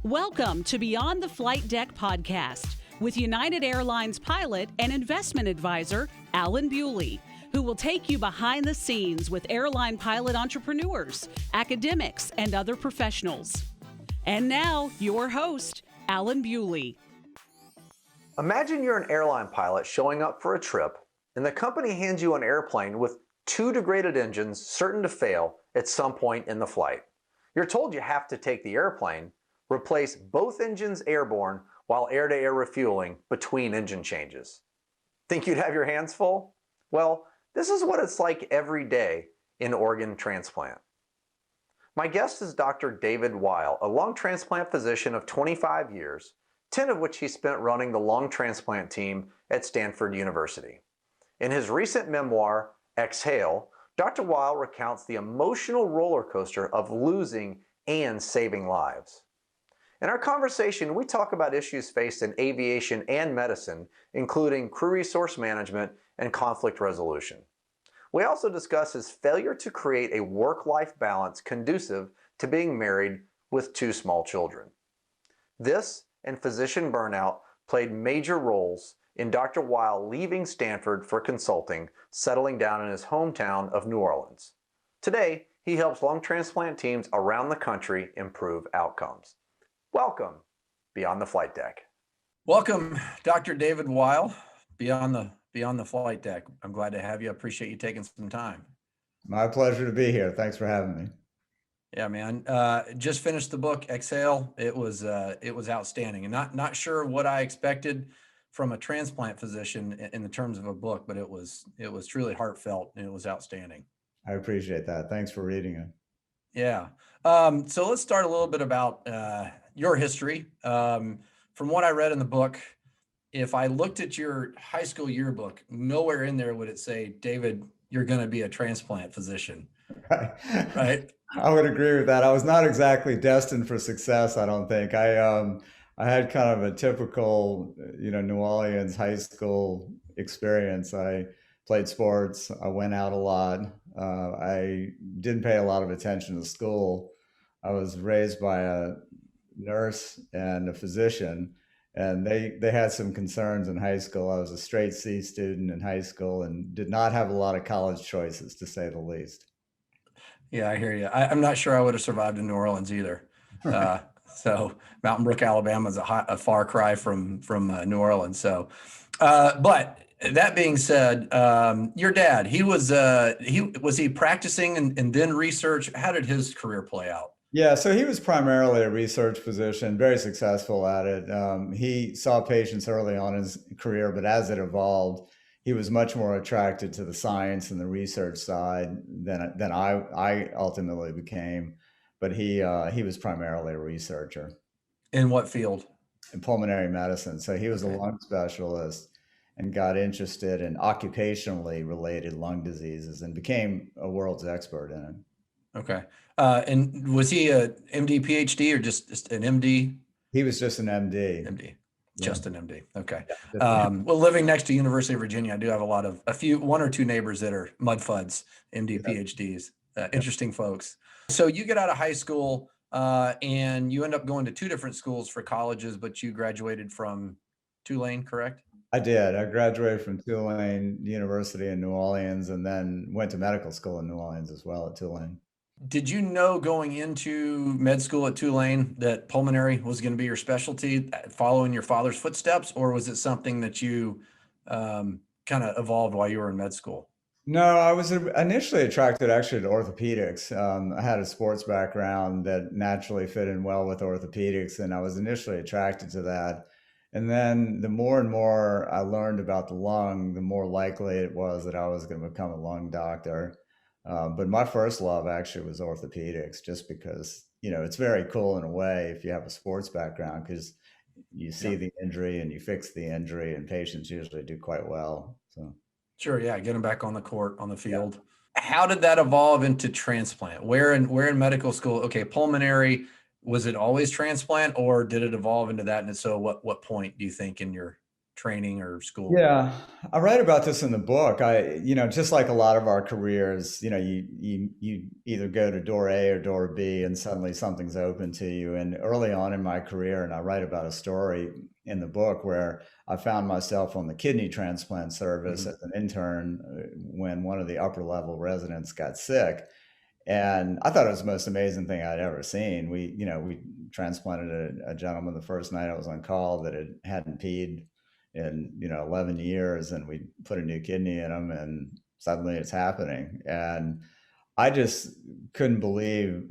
Welcome to Beyond the Flight Deck podcast with United Airlines pilot and investment advisor, Alan Bewley, who will take you behind the scenes with airline pilot entrepreneurs, academics, and other professionals. And now, your host, Alan Bewley. Imagine you're an airline pilot showing up for a trip, and the company hands you an airplane with two degraded engines certain to fail at some point in the flight. You're told you have to take the airplane, replace both engines airborne while air-to-air refueling between engine changes. Think you'd have your hands full? Well, this is what it's like every day in organ transplant. My guest is Dr. David Weill, a lung transplant physician of 25 years, 10 of which he spent running the lung transplant team at Stanford University. In his recent memoir, Exhale, Dr. Weill recounts the emotional roller coaster of losing and saving lives. In our conversation, we talk about issues faced in aviation and medicine, including crew resource management and conflict resolution. We also discuss his failure to create a work-life balance conducive to being married with two small children. This and physician burnout played major roles in Dr. Weill leaving Stanford for consulting, settling down in his hometown of New Orleans. Today, he helps lung transplant teams around the country improve outcomes. Welcome, Beyond the Flight Deck. Welcome, Dr. David Weill, Beyond the Flight Deck. I'm glad to have you. I appreciate you taking some time. My pleasure to be here. Thanks for having me. Yeah, man. Just finished the book, Exhale. It was outstanding, and not sure what I expected from a transplant physician in the terms of a book, but it was truly heartfelt and it was outstanding. I appreciate that. Thanks for reading it. Yeah. So let's start a little bit about your history. From what I read in the book, if I looked at your high school yearbook, nowhere in there would it say, David, you're going to be a transplant physician. Right? I would agree with that. I was not exactly destined for success, I don't think. I had kind of a typical, New Orleans high school experience. I played sports. I went out a lot. I didn't pay a lot of attention to school. I was raised by a nurse and a physician, and they had some concerns in high school. I was a straight C student in high school and did not have a lot of college choices, to say the least. Yeah, I hear you. I'm not sure I would have survived in New Orleans either. So Mountain Brook, Alabama is a far cry from New Orleans. So, but that being said, your dad, was he practicing and then research? How did his career play out? Yeah, so he was primarily a research physician, very successful at it. He saw patients early on in his career, but as it evolved, he was much more attracted to the science and the research side than I ultimately became. But he was primarily a researcher. In what field? In pulmonary medicine. So he was a lung specialist and got interested in occupationally related lung diseases and became a world's expert in it. Okay. And was he a MD, PhD, or just an MD? He was just an MD. MD. Just an MD. Okay. Yeah. Well, living next to University of Virginia, I do have one or two neighbors that are mudfuds, MD, PhDs, interesting folks. So you get out of high school and you end up going to two different schools for colleges, but you graduated from Tulane, correct? I did. I graduated from Tulane University in New Orleans and then went to medical school in New Orleans as well at Tulane. Did you know going into med school at Tulane that pulmonary was going to be your specialty, following your father's footsteps, or was it something that you kind of evolved while you were in med school? No, I was initially attracted actually to orthopedics. I had a sports background that naturally fit in well with orthopedics, and I was initially attracted to that. And then the more and more I learned about the lung, the more likely it was that I was going to become a lung doctor. But my first love actually was orthopedics, just because, it's very cool in a way if you have a sports background, because you see the injury and you fix the injury, and patients usually do quite well. So. Sure. Yeah. Get them back on the court, on the field. Yeah. How did that evolve into transplant? Where in medical school? Okay. Pulmonary, was it always transplant, or did it evolve into that? And so what point do you think in your training or school? Yeah, I write about this in the book. Just like a lot of our careers, you either go to door A or door B, and suddenly something's open to you. And early on in my career, and I write about a story in the book where I found myself on the kidney transplant service Mhm. as an intern when one of the upper level residents got sick. And I thought it was the most amazing thing I'd ever seen. We transplanted a gentleman the first night I was on call that hadn't peed in, 11 years, and we put a new kidney in him, and suddenly it's happening. And I just couldn't believe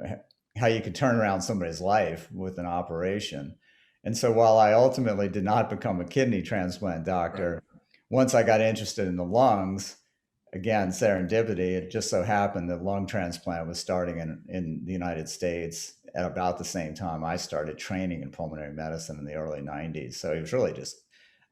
how you could turn around somebody's life with an operation. And so while I ultimately did not become a kidney transplant Right. doctor, once I got interested in the lungs, again, serendipity, it just so happened that lung transplant was starting in the United States at about the same time I started training in pulmonary medicine in the early 90s. So it was really just,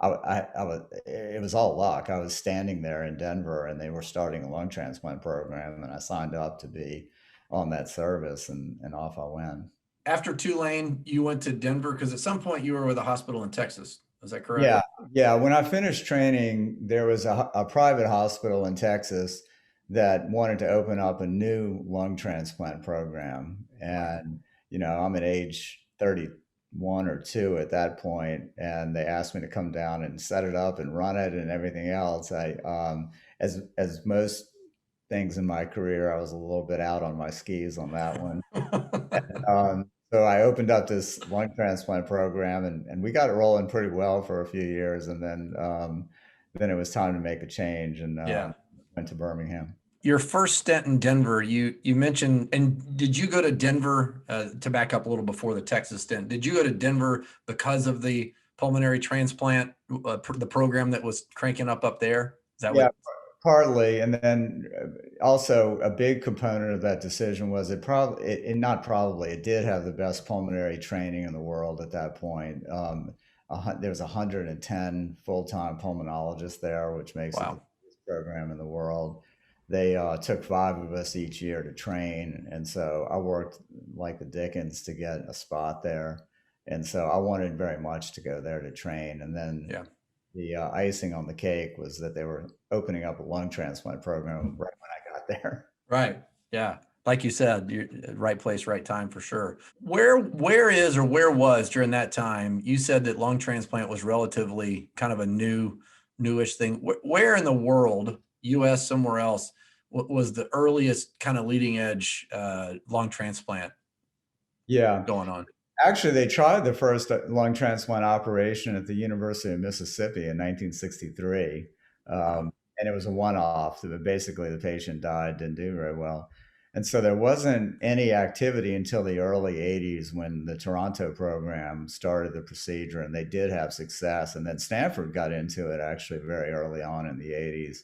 it was all luck. I was standing there in Denver and they were starting a lung transplant program, and I signed up to be on that service, and off I went. After Tulane, you went to Denver because at some point you were with a hospital in Texas. Is that correct? Yeah, yeah. When I finished training, there was a private hospital in Texas that wanted to open up a new lung transplant program. Wow. And, I'm at age 31 or 2 at that point, and they asked me to come down and set it up and run it and everything else. As most things in my career, I was a little bit out on my skis on that one. So I opened up this lung transplant program, and we got it rolling pretty well for a few years, and then it was time to make a change, and Yeah. went to Birmingham. Your first stint in Denver, you mentioned, and did you go to Denver to back up a little before the Texas stint? Did you go to Denver because of the pulmonary transplant, the program that was cranking up there? Is that Yeah, what? partly, and then also a big component of that decision was not probably, it did have the best pulmonary training in the world at that point. There was 110 full-time pulmonologists there, which makes it the Wow. biggest program in the world. They took 5 of us each year to train, and so I worked like the dickens to get a spot there. And so I wanted very much to go there to train. And then Yeah. the icing on the cake was that they were opening up a lung transplant program right when I got there. Right. Yeah. Like you said, you're right place, right time for sure. Where is or where was during that time? You said that lung transplant was relatively kind of a newish thing. Where in the world, U.S. somewhere else, was the earliest kind of leading edge lung transplant Yeah, going on? actually, they tried the first lung transplant operation at the University of Mississippi in 1963, Wow. and it was a one-off. So basically, the patient died, didn't do very well. And so there wasn't any activity until the early 80s when the Toronto program started the procedure, and they did have success. And then Stanford got into it actually very early on in the 80s.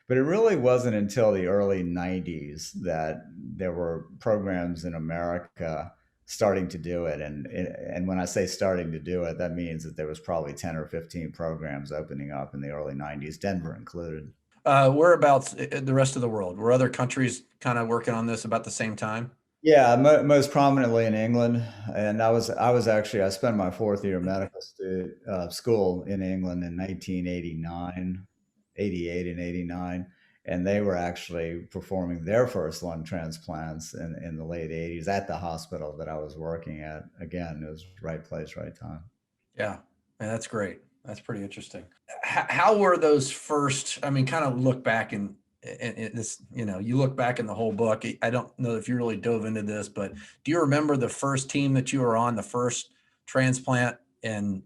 But it really wasn't until the early 90s that there were programs in America starting to do it. And when I say starting to do it, that means that there was probably 10 or 15 programs opening up in the early 90s, Denver included. Whereabouts the rest of the world? Were other countries kind of working on this about the same time? Yeah, most prominently in England, and I spent my 4th year of medical school in England in 1989, 88 and 89, and they were actually performing their first lung transplants in the late 80s at the hospital that I was working at. Again, it was right place, right time. Yeah, man, that's great. That's pretty interesting. How were those first? I mean, kind of look back and this, you look back in the whole book. I don't know if you really dove into this, but do you remember the first team that you were on, the first transplant, and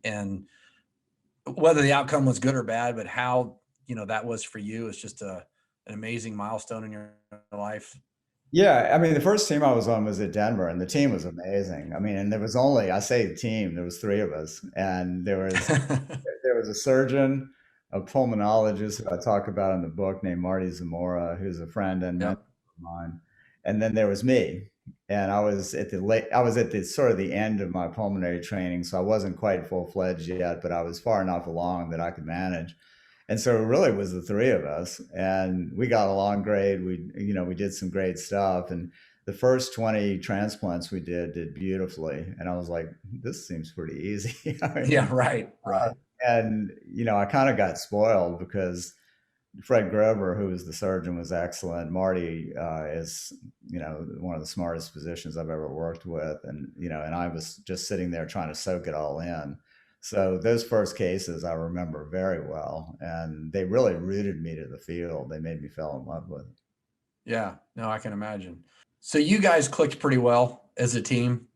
whether the outcome was good or bad, but how that was for you? It's just an amazing milestone in your life. Yeah, I mean, the first team I was on was at Denver, and the team was amazing. I mean, and there was only, I say team, there was 3 of us, and there was a surgeon, a pulmonologist who I talk about in the book named Marty Zamora, who's a friend and mentor Yep. of mine, and then there was me, and I was at the sort of the end of my pulmonary training, so I wasn't quite full fledged yet, but I was far enough along that I could manage. And so it really was the 3 of us, and we got along great. We did some great stuff. And the first 20 transplants we did beautifully. And I was like, this seems pretty easy. I Yeah, mean, right, right. and, I kind of got spoiled because Fred Grover, who was the surgeon, was excellent. Marty is, one of the smartest physicians I've ever worked with, and I was just sitting there trying to soak it all in. So those first cases I remember very well, and they really rooted me to the field. They made me fall in love with it. Yeah, no, I can imagine. So you guys clicked pretty well as a team.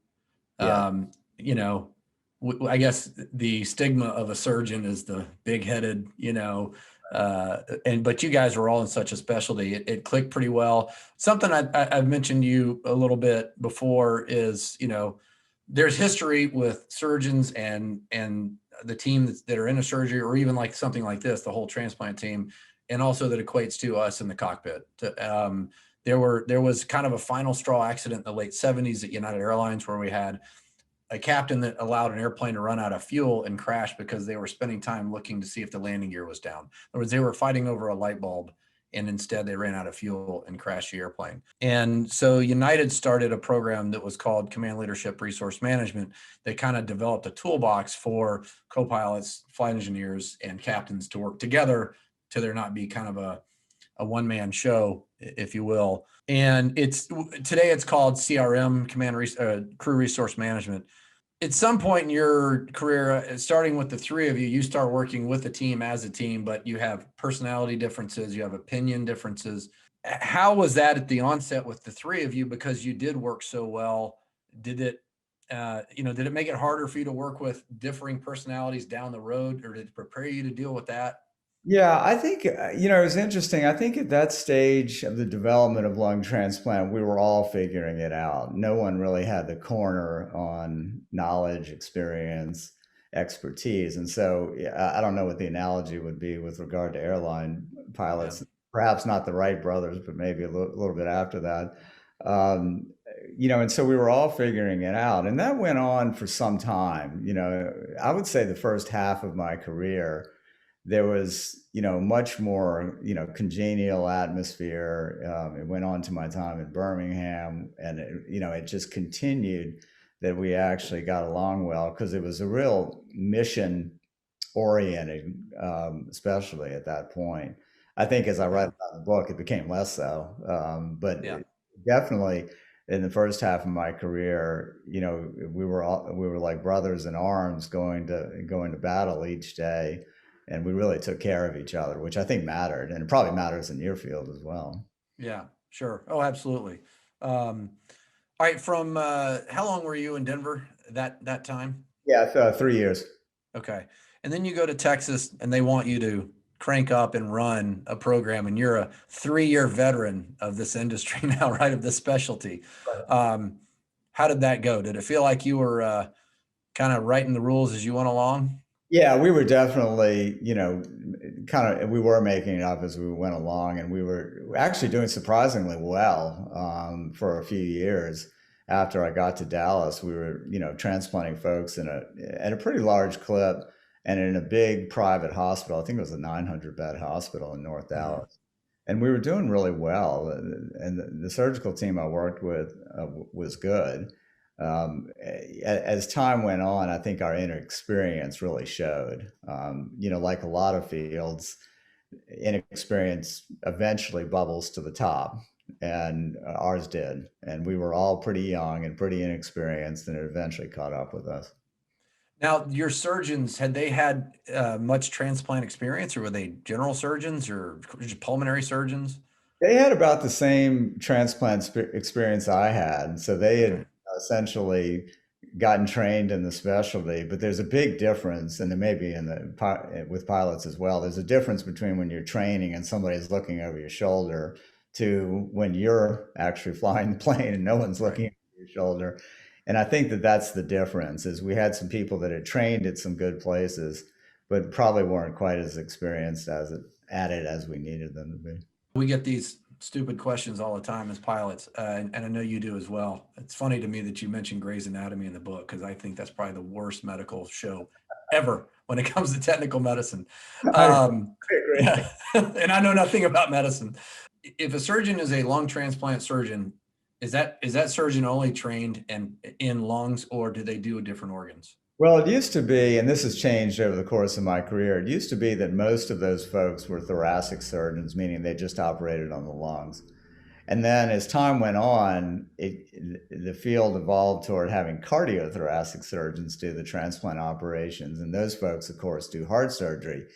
Yeah. You know, I guess the stigma of a surgeon is the big-headed, but you guys were all in such a specialty. It clicked pretty well. Something I've mentioned you a little bit before is, there's history with surgeons and the team that are in a surgery, or even like something like this, the whole transplant team, and also that equates to us in the cockpit. There was kind of a final straw accident in the late 70s at United Airlines where we had a captain that allowed an airplane to run out of fuel and crash because they were spending time looking to see if the landing gear was down. In other words, they were fighting over a light bulb, and instead they ran out of fuel and crashed the airplane. And so United started a program that was called Command Leadership Resource Management. They kind of developed a toolbox for co-pilots, flight engineers, and captains to work together to there not be kind of a one-man show, if you will. And today it's called CRM, Crew Resource Management. At some point in your career, starting with the three of you, you start working with a team as a team, but you have personality differences, you have opinion differences. How was that at the onset with the three of you? Because you did work so well. Did it make it harder for you to work with differing personalities down the road, or did it prepare you to deal with that? Yeah, I think, it was interesting. I think at that stage of the development of lung transplant, we were all figuring it out. No one really had the corner on knowledge, experience, expertise. And so yeah, I don't know what the analogy would be with regard to airline pilots. Yeah. Perhaps not the Wright brothers, but maybe a little bit after that. Um, and so we were all figuring it out. And that went on for some time. I would say the first half of my career, there was, much more, congenial atmosphere. It went on to my time in Birmingham, and it just continued that we actually got along well because it was a real mission oriented, especially at that point. I think as I read about the book, it became less so, but Yeah. definitely in the first half of my career, we were like brothers in arms going to battle each day, and we really took care of each other, which I think mattered, and it probably matters in your field as well. Yeah, sure. Oh, absolutely. All right. From how long were you in Denver that time? Yeah, 3 years. Okay. And then you go to Texas and they want you to crank up and run a program, and you're a 3-year veteran of this industry now, right? Of this specialty. How did that go? Did it feel like you were kind of writing the rules as you went along? Yeah, we were definitely, we were making it up as we went along, and we were actually doing surprisingly well for a few years. After I got to Dallas, we were, transplanting folks at a pretty large clip, and in a big private hospital. I think it was a 900-bed hospital in North Dallas, and we were doing really well. And the surgical team I worked with was good. As time went on, I think our inexperience really showed. Like a lot of fields, inexperience eventually bubbles to the top, and ours did. And we were all pretty young and pretty inexperienced, and it eventually caught up with us. Now, your surgeons, had they had much transplant experience, or were they general surgeons or pulmonary surgeons? They had about the same transplant experience I had. So they had essentially gotten trained in the specialty, but there's a big difference, and there may be with pilots as well. There's a difference between when you're training and somebody's looking over your shoulder to when you're actually flying the plane and no one's looking over your shoulder. And I think that that's the difference. Is we had some people that had trained at some good places, but probably weren't quite as experienced at it as we needed them to be. We get these stupid questions all the time as pilots, and I know you do as well. It's funny to me that you mentioned Grey's Anatomy in the book, because I think that's probably the worst medical show ever when it comes to technical medicine. I agree. Yeah. And I know nothing about medicine. If a surgeon is a lung transplant surgeon, Is that surgeon only trained in lungs, or do they do different organs? Well, it used to be, and this has changed over the course of my career, it used to be that most of those folks were thoracic surgeons, meaning they just operated on the lungs. And then as time went on, the field evolved toward having cardiothoracic surgeons do the transplant operations. And those folks, of course, do heart surgery.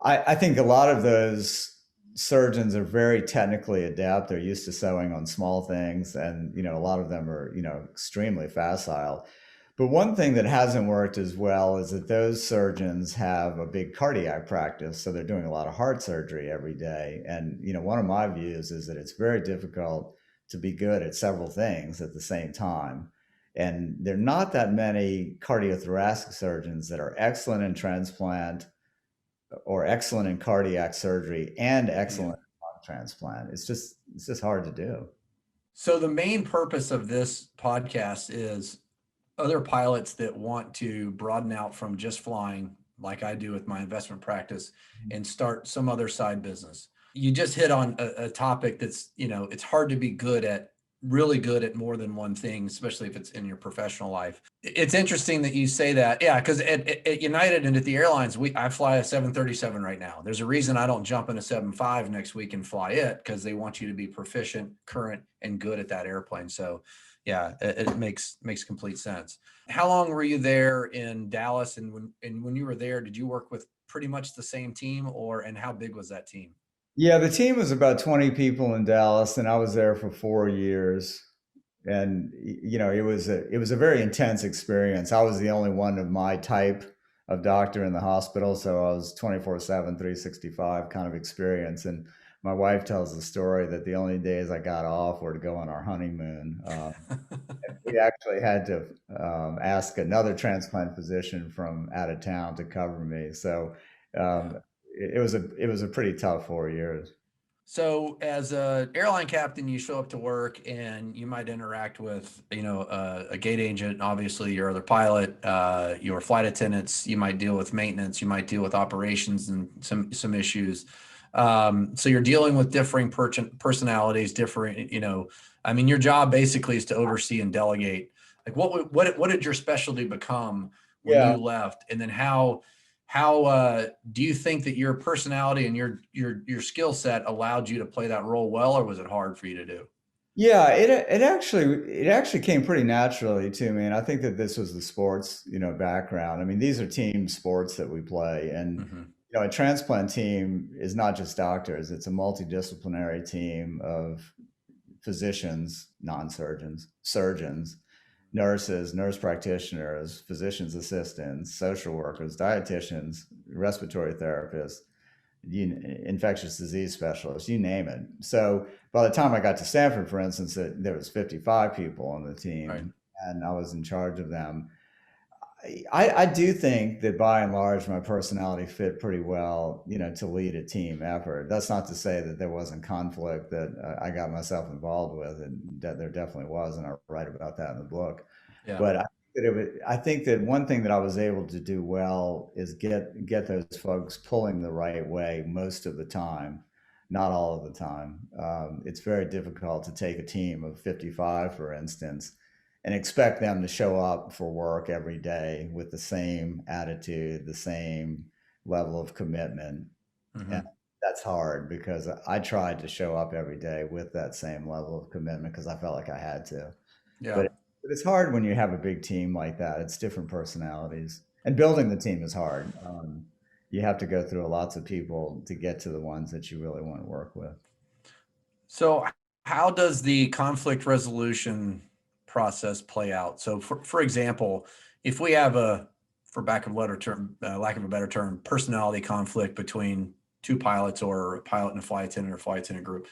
I think a lot of those surgeons are very technically adept. They're used to sewing on small things. And, a lot of them are, extremely facile. But one thing that hasn't worked as well is that those surgeons have a big cardiac practice, so they're doing a lot of heart surgery every day. And one of my views is that it's very difficult to be good at several things at the same time. And there are not that many cardiothoracic surgeons that are excellent in transplant or excellent in cardiac surgery and excellent in lung transplant. It's just hard to do. So the main purpose of this podcast is other pilots that want to broaden out from just flying, like I do with my investment practice, and start some other side business. You just hit on a topic that's, it's hard to be really good at more than one thing, especially if it's in your professional life. It's interesting that you say that. Yeah, because at United and at the airlines, I fly a 737 right now. There's a reason I don't jump in a 75 next week and fly it, because they want you to be proficient, current, and good at that airplane. So yeah, it makes complete sense. How long were you there in Dallas? And when you were there, did you work with pretty much the same team, and how big was that team? Yeah, the team was about 20 people in Dallas, and I was there for 4 years. And it was a very intense experience. I was the only one of my type of doctor in the hospital, so I was 24/7, 365 kind of experience. And my wife tells the story that the only days I got off were to go on our honeymoon. We actually had to ask another transplant physician from out of town to cover me. So it was a pretty tough 4 years. So as a airline captain, you show up to work and you might interact with, a gate agent, obviously your other pilot, your flight attendants, you might deal with maintenance, you might deal with operations and some issues. So you're dealing with differing personalities, different, your job basically is to oversee and delegate. Like what did your specialty become when you left? And then how do you think that your personality and your skill set allowed you to play that role well, or was it hard for you to do? Yeah, it actually came pretty naturally to me, and I think that this was the sports, background. I mean, these are team sports that we play, and a transplant team is not just doctors; it's a multidisciplinary team of physicians, non-surgeons, surgeons, nurses, nurse practitioners, physician's assistants, social workers, dietitians, respiratory therapists, infectious disease specialists, you name it. So by the time I got to Stanford, for instance, there was 55 people on the team, right, and I was in charge of them. I do think that by and large, my personality fit pretty well, to lead a team effort. That's not to say that there wasn't conflict that I got myself involved with, and that there definitely was, and I write about that in the book. Yeah. But I think that one thing that I was able to do well is get those folks pulling the right way most of the time, not all of the time. It's very difficult to take a team of 55, for instance, and expect them to show up for work every day with the same attitude, the same level of commitment. And that's hard, because I tried to show up every day with that same level of commitment because I felt like I had to. Yeah. But it's hard when you have a big team like that. It's different personalities. And building the team is hard. You have to go through lots of people to get to the ones that you really want to work with. So how does the conflict resolution process play out? So for example, if we have for lack of a better term, personality conflict between two pilots, or a pilot and a flight attendant, or flight attendant group,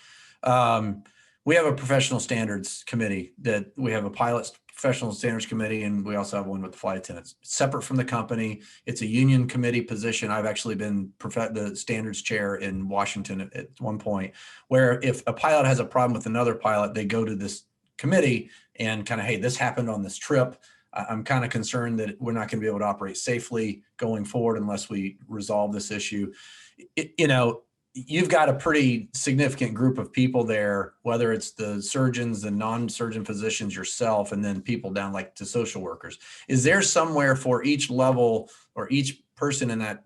we have a professional standards committee that we have a pilot's professional standards committee, and we also have one with the flight attendants, separate from the company. It's a union committee position. I've actually been the standards chair in Washington at one point, where if a pilot has a problem with another pilot, they go to this committee and kind of, hey, this happened on this trip. I'm kind of concerned that we're not going to be able to operate safely going forward unless we resolve this issue. you've got a pretty significant group of people there, whether it's the surgeons, the non-surgeon physicians, yourself, and then people down like to social workers. Is there somewhere for each level or each person in that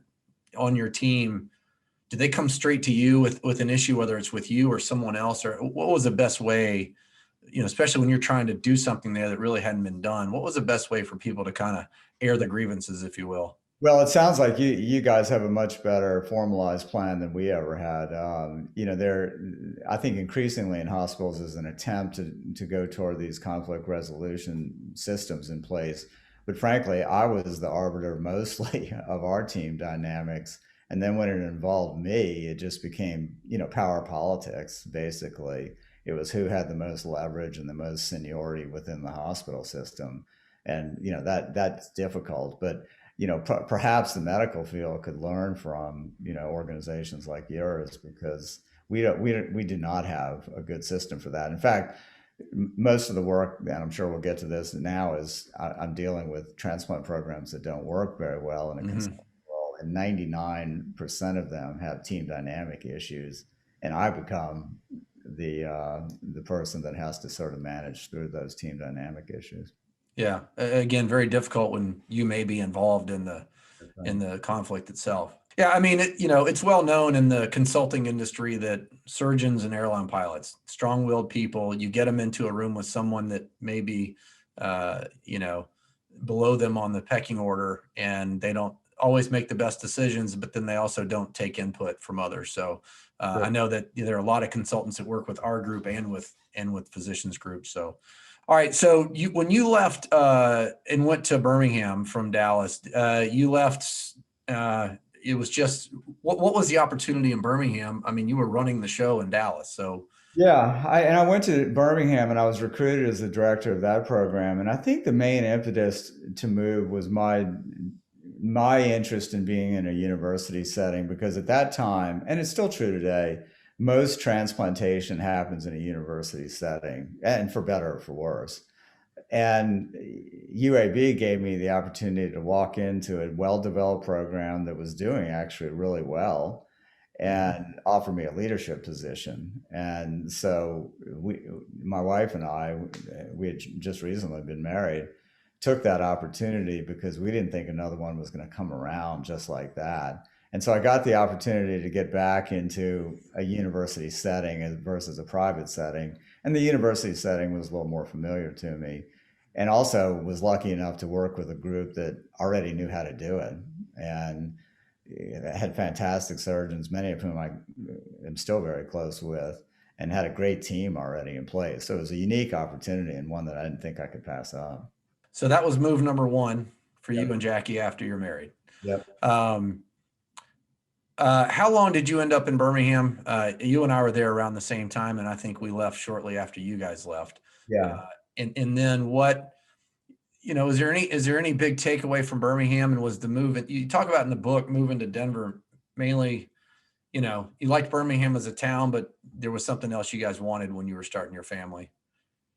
on your team? Do they come straight to you with an issue, whether it's with you or someone else? Or what was the best way, especially when you're trying to do something there that really hadn't been done? What was the best way for people to kind of air the grievances, if you will? Well, it sounds like you guys have a much better formalized plan than we ever had. There, I think increasingly in hospitals is an attempt to go toward these conflict resolution systems in place. But frankly, I was the arbiter mostly of our team dynamics. And then when it involved me, it just became, power politics, basically. It was who had the most leverage and the most seniority within the hospital system. And, that's difficult. But perhaps the medical field could learn from organizations like yours, because we do not have a good system for that. In fact, most of the work, and I'm sure we'll get to this now, is I'm dealing with transplant programs that don't work very well in a consulting role, and 99% of them have team dynamic issues, and I become the person that has to sort of manage through those team dynamic issues. Yeah. Again, very difficult when you may be involved in the conflict itself. Yeah. I mean, it's well known in the consulting industry that surgeons and airline pilots, strong-willed people, you get them into a room with someone that may be, below them on the pecking order, and they don't always make the best decisions, but then they also don't take input from others. So I know that there are a lot of consultants that work with our group and with physicians groups. So, all right. So when you left and went to Birmingham from Dallas, you left. It was just what was the opportunity in Birmingham? I mean, you were running the show in Dallas, so. Yeah, I went to Birmingham and I was recruited as the director of that program. And I think the main impetus to move was my interest in being in a university setting, because at that time, and it's still true today, most transplantation happens in a university setting, and for better or for worse. And UAB gave me the opportunity to walk into a well-developed program that was doing actually really well and offer me a leadership position. And so my wife and I, we had just recently been married, took that opportunity because we didn't think another one was going to come around just like that. And so I got the opportunity to get back into a university setting versus a private setting. And the university setting was a little more familiar to me. And also was lucky enough to work with a group that already knew how to do it. And had fantastic surgeons, many of whom I am still very close with, and had a great team already in place. So it was a unique opportunity and one that I didn't think I could pass up. So that was move number one for you and Jackie after you're married. Yep. How long did you end up in Birmingham? You and I were there around the same time, and I think we left shortly after you guys left. Yeah. And then what, is there any big takeaway from Birmingham? And was the move, you talk about in the book, moving to Denver, mainly, you liked Birmingham as a town, but there was something else you guys wanted when you were starting your family.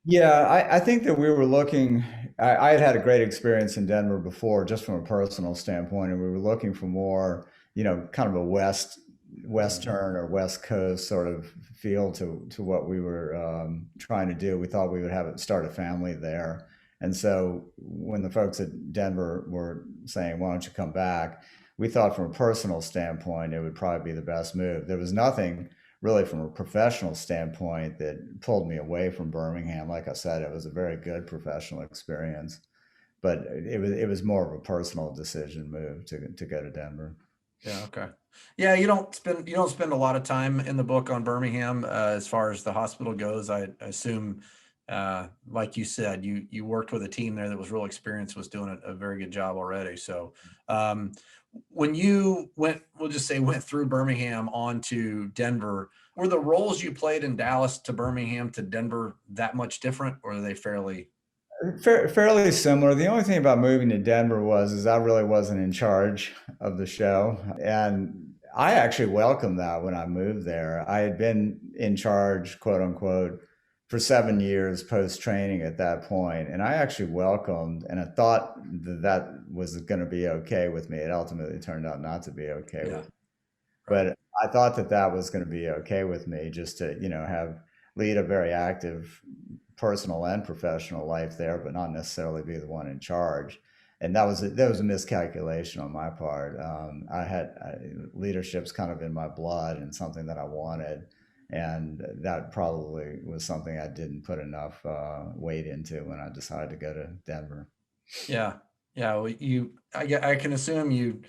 Yeah, I think that we were looking, I had a great experience in Denver before, just from a personal standpoint, and we were looking for more, kind of a Western or West Coast sort of feel to what we were trying to do. We thought we would start a family there. And so when the folks at Denver were saying, why don't you come back? We thought from a personal standpoint, it would probably be the best move. There was nothing really from a professional standpoint that pulled me away from Birmingham. Like I said, it was a very good professional experience, but it was more of a personal decision move to go to Denver. Yeah. Okay. Yeah. You don't spend a lot of time in the book on Birmingham as far as the hospital goes. I assume, like you said, you worked with a team there that was real experienced, was doing a very good job already. So, when you went through Birmingham onto Denver, were the roles you played in Dallas to Birmingham to Denver that much different, or are they fairly similar? The only thing about moving to Denver is I really wasn't in charge of the show. And I actually welcomed that when I moved there. I had been in charge, quote unquote, for 7 years post-training at that point. And I actually welcomed, and I thought that was going to be okay with me. It ultimately turned out not to be okay with me. But I thought that that was going to be okay with me, just to, lead a very active personal and professional life there, but not necessarily be the one in charge. And that was a miscalculation on my part. Leadership's kind of in my blood and something that I wanted, and that probably was something I didn't put enough weight into when I decided to go to Denver. Yeah. Yeah. Well, I can assume you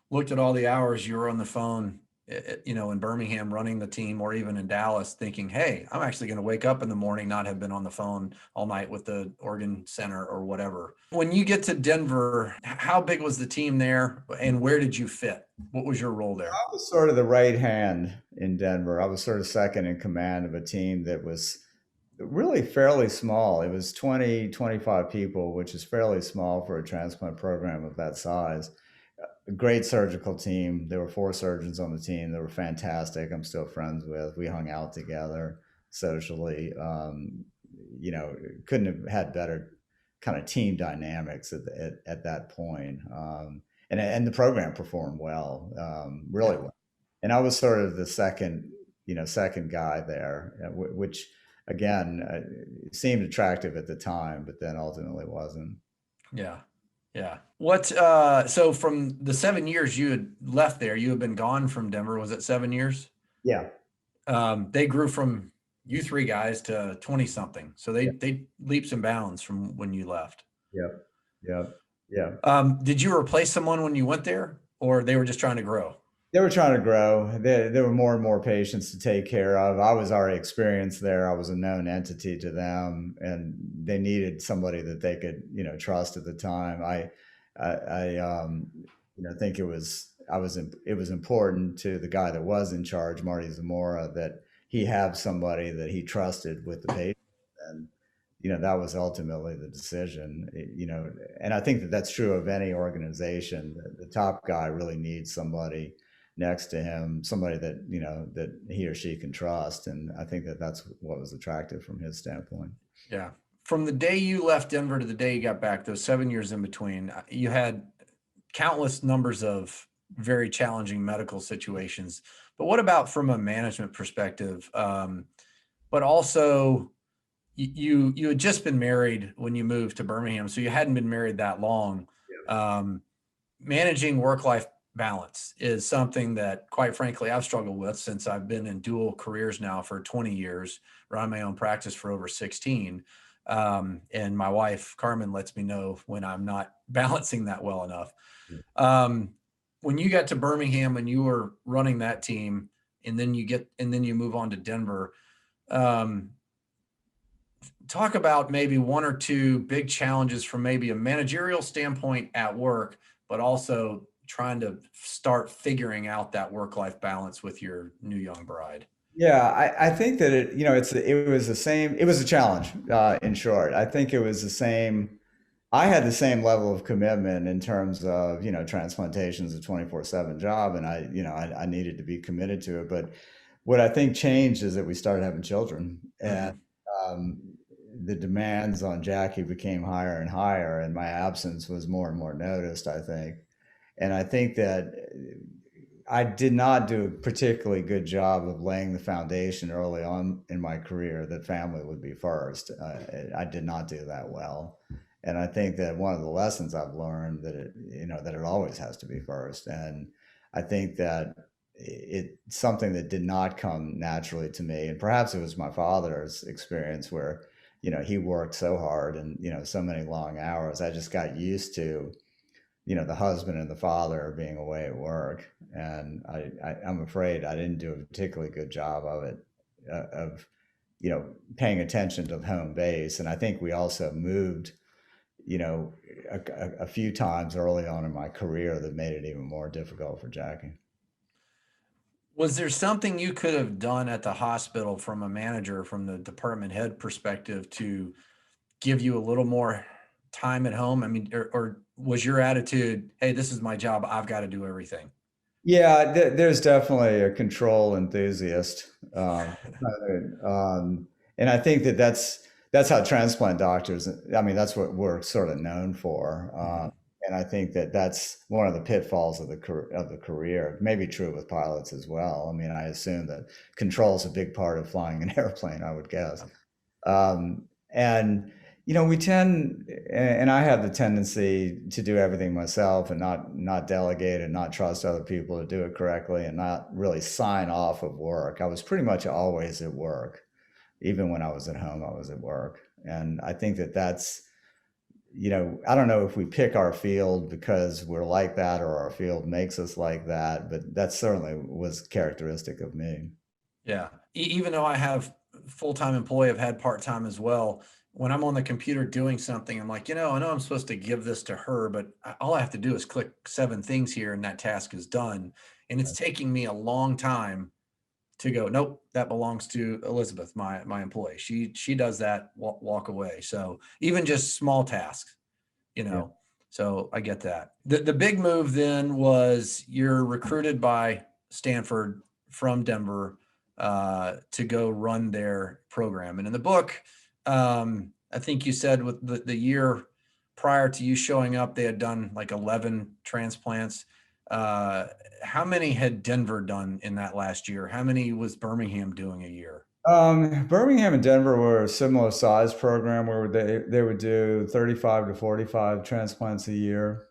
looked at all the hours you were on the phone, in Birmingham running the team, or even in Dallas, thinking, hey, I'm actually going to wake up in the morning, not have been on the phone all night with the organ center or whatever. When you get to Denver, how big was the team there, and where did you fit? What was your role there? I was sort of the right hand in Denver. I was sort of second in command of a team that was really fairly small. It was 20, 25 people, which is fairly small for a transplant program of that size. A great surgical team. There were 4 surgeons on the team. They were fantastic. I'm still friends with. We hung out together socially. Couldn't have had better kind of team dynamics at that point. And the program performed well, really well. And I was sort of the second guy there, which again seemed attractive at the time, but then ultimately wasn't. Yeah. Yeah. So from the 7 years you had left there, you had been gone from Denver, was it 7 years? Yeah. They grew from you 3 guys to 20 something. So they leaps and bounds from when you left. Yep. Yep. Yeah. Did you replace someone when you went there, or they were just trying to grow? They were trying to grow. There were more and more patients to take care of. I was already experienced there. I was a known entity to them, and they needed somebody that they could, trust at the time. Think it was important to the guy that was in charge, Marty Zamora, that he have somebody that he trusted with the patient, and that was ultimately the decision. And I think that that's true of any organization. The top guy really needs somebody next to him, somebody that that he or she can trust, and I think that that's what was attractive from his standpoint. Yeah. From the day you left Denver to the day you got back, those 7 years in between, you had countless numbers of very challenging medical situations. But what about from a management perspective? But also, you had just been married when you moved to Birmingham, so you hadn't been married that long. Managing work-life balance is something that, quite frankly, I've struggled with since I've been in dual careers now for 20 years, run my own practice for over 16. And my wife, Carmen, lets me know when I'm not balancing that well enough. When you got to Birmingham and you were running that team, and then you move on to Denver, talk about maybe 1 or 2 big challenges from maybe a managerial standpoint at work, but also trying to start figuring out that work-life balance with your new young bride. Yeah, I think that it was the same. It was a challenge, in short. I think it was the same. I had the same level of commitment in terms of, transplantation is a 24/7 job, and I needed to be committed to it. But what I think changed is that we started having children, and the demands on Jackie became higher and higher, and my absence was more and more noticed, I think. And I think that I did not do a particularly good job of laying the foundation early on in my career that family would be first. I did not do that well. And I think that one of the lessons I've learned that it always has to be first. And I think that it's something that did not come naturally to me. And perhaps it was my father's experience where, he worked so hard and, so many long hours. I just got used to, the husband and the father being away at work. And I'm afraid I didn't do a particularly good job of it, paying attention to the home base. And I think we also moved, a few times early on in my career that made it even more difficult for Jackie. Was there something you could have done at the hospital from a manager, from the department head perspective, to give you a little more time at home? I mean, or was your attitude, hey, this is my job, I've got to do everything? Yeah, there's definitely a control enthusiast. And I think that's how transplant doctors, I mean, that's what we're sort of known for. And I think that that's one of the pitfalls of the career. It may be true with pilots as well. I mean, I assume that control is a big part of flying an airplane, I would guess. And we tend, and I have the tendency to do everything myself and not delegate and not trust other people to do it correctly and not really sign off of work. I was pretty much always at work. Even when I was at home, I was at work. And I think that that's, I don't know if we pick our field because we're like that or our field makes us like that, but that certainly was characteristic of me. Yeah. Even though I have full-time employee, I've had part-time as well. When I'm on the computer doing something, I'm like, I know I'm supposed to give this to her, but all I have to do is click 7 things here and that task is done. And it's taking me a long time to go, nope, that belongs to Elizabeth, my employee. She does that, walk away. So even just small tasks, Yeah. so I get that. The big move then was you're recruited by Stanford from Denver to go run their program. And in the book, I think you said with the year prior to you showing up, they had done like 11 transplants. How many had Denver done in that last year? How many was Birmingham doing a year? Birmingham and Denver were a similar size program where they would do 35 to 45 transplants a year.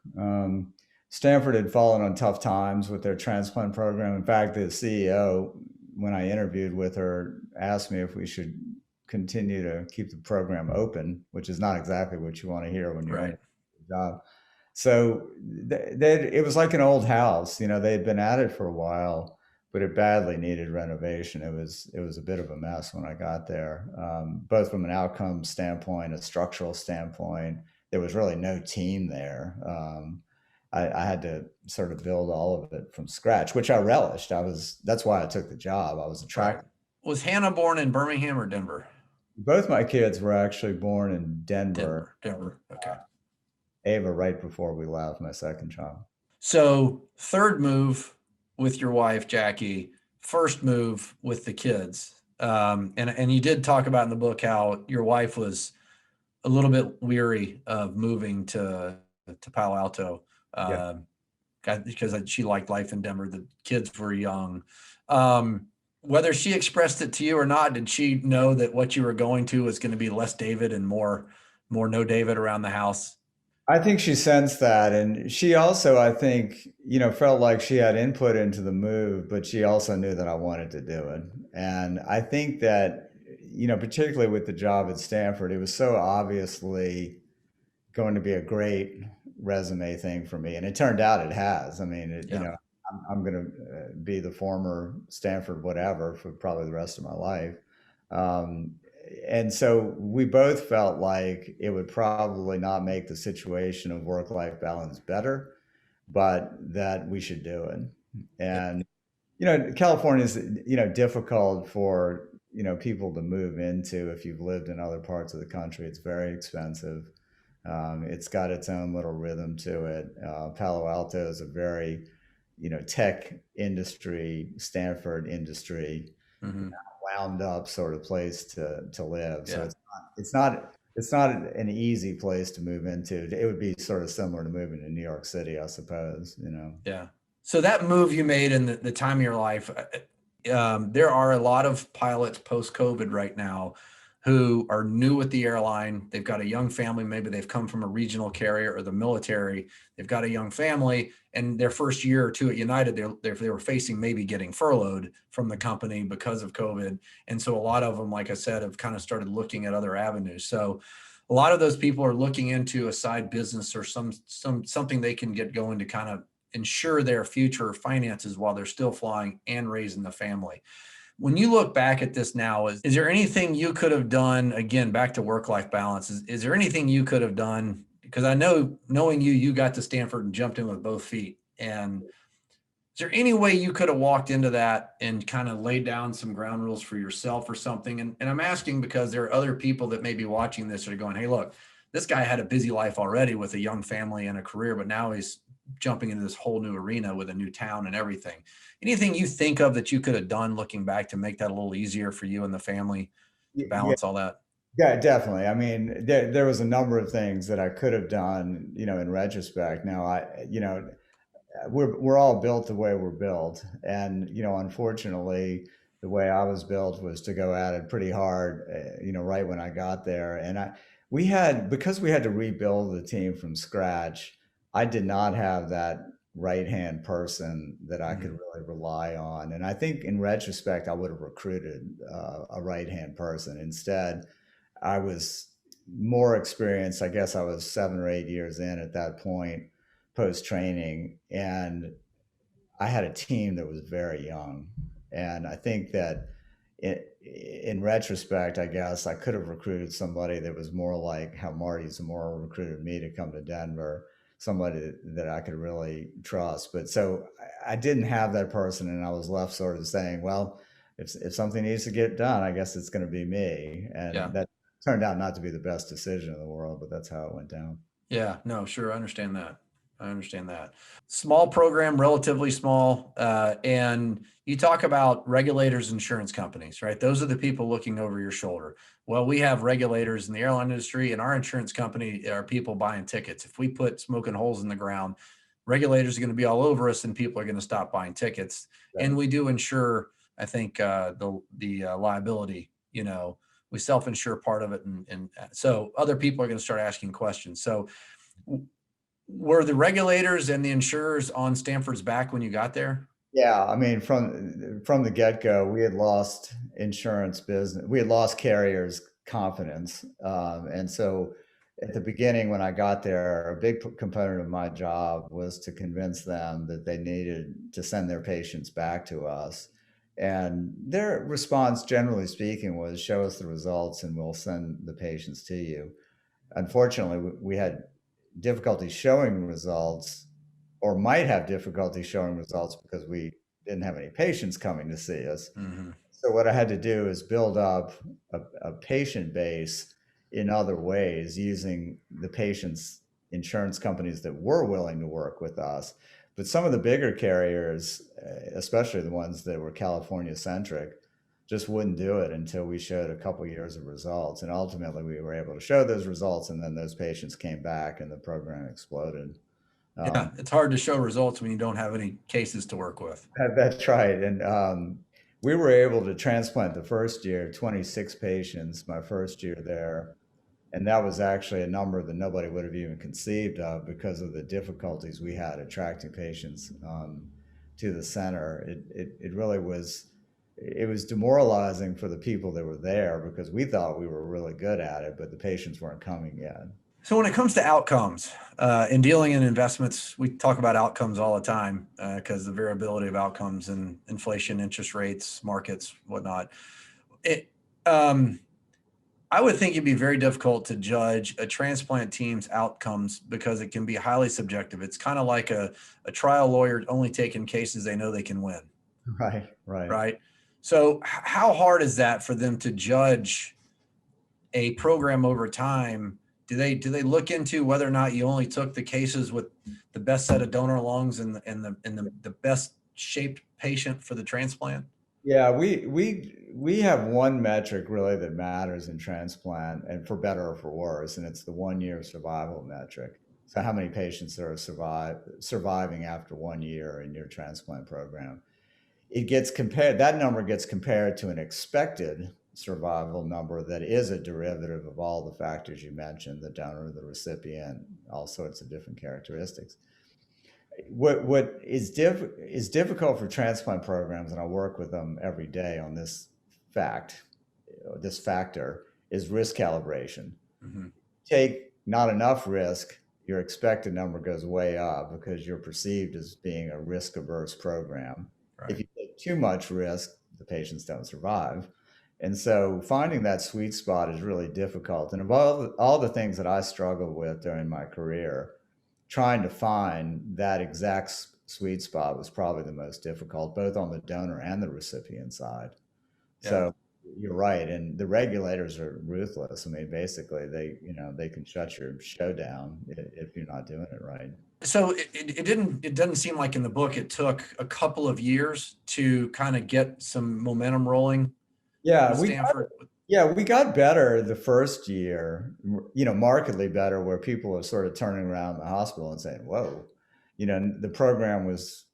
Stanford had fallen on tough times with their transplant program. In fact, the CEO, when I interviewed with her, asked me if we should continue to keep the program open, which is not exactly what you want to hear when you're in a job. So it was like an old house. They had been at it for a while, but it badly needed renovation. It was a bit of a mess when I got there, both from an outcome standpoint, a structural standpoint. There was really no team there. I had to sort of build all of it from scratch, which I relished. That's why I took the job. I was attracted. Right. Was Hannah born in Birmingham or Denver? Both my kids were actually born in Denver. Denver. Okay. Ava right before we left, my second child. So third move with your wife, Jackie, first move with the kids. And you did talk about in the book how your wife was a little bit weary of moving to Palo Alto because she liked life in Denver. The kids were young. Whether she expressed it to you or not, did she know that what you were going to was going to be less David and more no David around the house? I think she sensed that. And she also, I think, felt like she had input into the move, but she also knew that I wanted to do it. And I think that, particularly with the job at Stanford, it was so obviously going to be a great resume thing for me. And it turned out it has. I mean, I'm going to be the former Stanford whatever for probably the rest of my life. And so we both felt like it would probably not make the situation of work-life balance better, but that we should do it. And, California is, difficult for, people to move into if you've lived in other parts of the country. It's very expensive. It's got its own little rhythm to it. Palo Alto is a very, tech industry, Stanford industry, wound up sort of place to live. So it's not an easy place to move into. It would be sort of similar to moving to New York City, I suppose. Yeah. So that move you made in the time of your life, there are a lot of pilots post-COVID right now who are new with the airline. They've got a young family. Maybe they've come from a regional carrier or the military. They've got a young family, and their first year or two at United, they were facing maybe getting furloughed from the company because of COVID. And so a lot of them, like I said, have kind of started looking at other avenues. So a lot of those people are looking into a side business or something they can get going to kind of ensure their future finances while they're still flying and raising the family. When you look back at this now, is there anything you could have done, again, back to work-life balance, is there anything you could have done? Because I know, knowing you got to Stanford and jumped in with both feet. And is there any way you could have walked into that and kind of laid down some ground rules for yourself or something? And I'm asking because there are other people that may be watching this that are going, hey, look, this guy had a busy life already with a young family and a career, but now he's jumping into this whole new arena with a new town and everything. Anything you think of that you could have done looking back to make that a little easier for you and the family to balance all that? Yeah, definitely. I mean, there was a number of things that I could have done, in retrospect. Now, we're all built the way we're built, and unfortunately, the way I was built was to go at it pretty hard, right when I got there. And because we had to rebuild the team from scratch. I did not have that right hand person that I could Mhm. really rely on, and I think in retrospect, I would have recruited a right hand person instead. I was more experienced. I guess I was 7 or 8 years in at that point, post training, and I had a team that was very young. And I think that in retrospect, I guess I could have recruited somebody that was more like how Marty Zamora recruited me to come to Denver, somebody that I could really trust. But so I didn't have that person, and I was left sort of saying, well, if something needs to get done, I guess it's going to be me. Yeah. And that turned out not to be the best decision in the world, but that's how it went down. Yeah, no, sure. I understand that. I understand that. Small program, relatively small. And you talk about regulators, insurance companies, right? Those are the people looking over your shoulder. Well, we have regulators in the airline industry, and our insurance company are people buying tickets. If we put smoking holes in the ground, regulators are going to be all over us, and people are going to stop buying tickets. And Right. we do insure, I think, the liability. We self-insure part of it, and so other people are going to start asking questions. So were the regulators and the insurers on Stanford's back when you got there? Yeah, I mean, from the get-go, we had lost insurance business. We had lost carriers' confidence, and so at the beginning, when I got there, a big component of my job was to convince them that they needed to send their patients back to us. And their response, generally speaking, was show us the results and we'll send the patients to you. Unfortunately, we had difficulty showing results, or might have difficulty showing results because we didn't have any patients coming to see us. Mm-hmm. So what I had to do is build up a patient base in other ways using the patients' insurance companies that were willing to work with us. But some of the bigger carriers, especially the ones that were California centric, just wouldn't do it until we showed a couple years of results. And ultimately, we were able to show those results, and then those patients came back, and the program exploded. Yeah, it's hard to show results when you don't have any cases to work with. That's right. And we were able to transplant the first year 26 patients, my first year there. And that was actually a number that nobody would have even conceived of because of the difficulties we had attracting patients to the center. It really was, it was demoralizing for the people that were there because we thought we were really good at it, but the patients weren't coming yet. So when it comes to outcomes in dealing in investments, we talk about outcomes all the time because the variability of outcomes and inflation, interest rates, markets, whatnot. It, um, I would think it'd be very difficult to judge a transplant team's outcomes because it can be highly subjective. It's kind of like a trial lawyer only taking cases they know they can win, Right, right. right? So how hard is that for them to judge a program over time? Do they look into whether or not you only took the cases with the best set of donor lungs and the best shaped patient for the transplant? Yeah, we have one metric really that matters in transplant, and for better or for worse, and it's the 1 year survival metric. So how many patients are surviving after 1 year in your transplant program? It gets compared, that number gets compared to an expected survival number that is a derivative of all the factors you mentioned, the donor, the recipient, all sorts of different characteristics. What is difficult for transplant programs, and I work with them every day on this factor, is risk calibration. Mm-hmm. Take not enough risk, your expected number goes way up because you're perceived as being a risk averse program. If Right. you take too much risk, the patients don't survive. And so finding that sweet spot is really difficult. And of all the things that I struggled with during my career, trying to find that exact sweet spot was probably the most difficult, both on the donor and the recipient side. Yeah. So you're right, and the regulators are ruthless. I mean, basically, they can shut your show down if you're not doing it right. So it doesn't seem like in the book it took a couple of years to kind of get some momentum rolling Yeah, with Stanford. Yeah, we got better the first year, markedly better, where people are sort of turning around the hospital and saying, whoa, the program was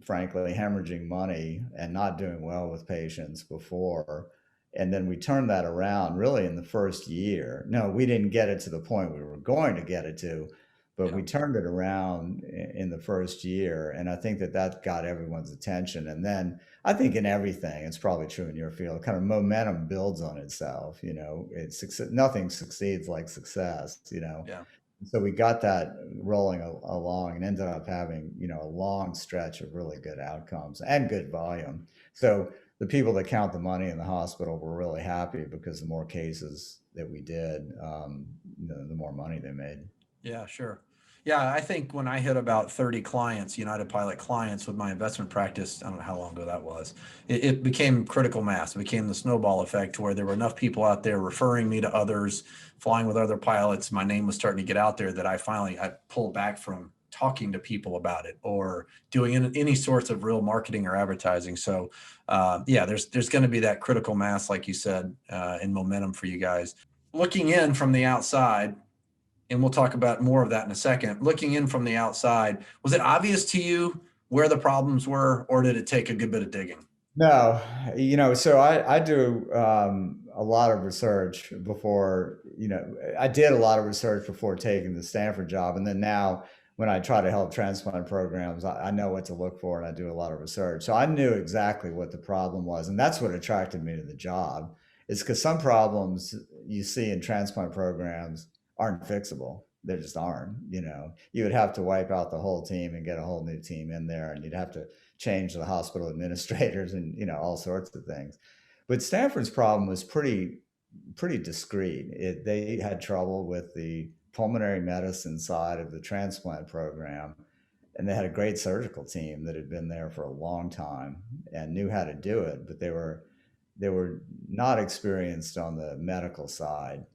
frankly hemorrhaging money and not doing well with patients before. And then we turned that around really in the first year. No, we didn't get it to the point we were going to get it to, but Yeah. we turned it around in the first year. And I think that got everyone's attention. And then I think in everything, it's probably true in your field, kind of momentum builds on itself. Nothing succeeds like success. Yeah. So we got that rolling along and ended up having, a long stretch of really good outcomes and good volume. So the people that count the money in the hospital were really happy because the more cases that we did, the more money they made. Yeah, sure. Yeah, I think when I hit about 30 clients, United Pilot clients with my investment practice, I don't know how long ago that was, it became critical mass. It became the snowball effect where there were enough people out there referring me to others, flying with other pilots. My name was starting to get out there that I pulled back from talking to people about it or doing any sorts of real marketing or advertising. So yeah, there's going to be that critical mass, like you said, and momentum for you guys. Looking in from the outside, and we'll talk about more of that in a second. Looking in from the outside, was it obvious to you where the problems were, or did it take a good bit of digging? No, so I do a lot of research before, I did a lot of research before taking the Stanford job. And then now when I try to help transplant programs, I know what to look for and I do a lot of research. So I knew exactly what the problem was. And that's what attracted me to the job, is because some problems you see in transplant programs aren't fixable. They just aren't. You would have to wipe out the whole team and get a whole new team in there, and you'd have to change the hospital administrators and all sorts of things. But Stanford's problem was pretty discreet. They had trouble with the pulmonary medicine side of the transplant program, and they had a great surgical team that had been there for a long time and knew how to do it, but they were not experienced on the medical side.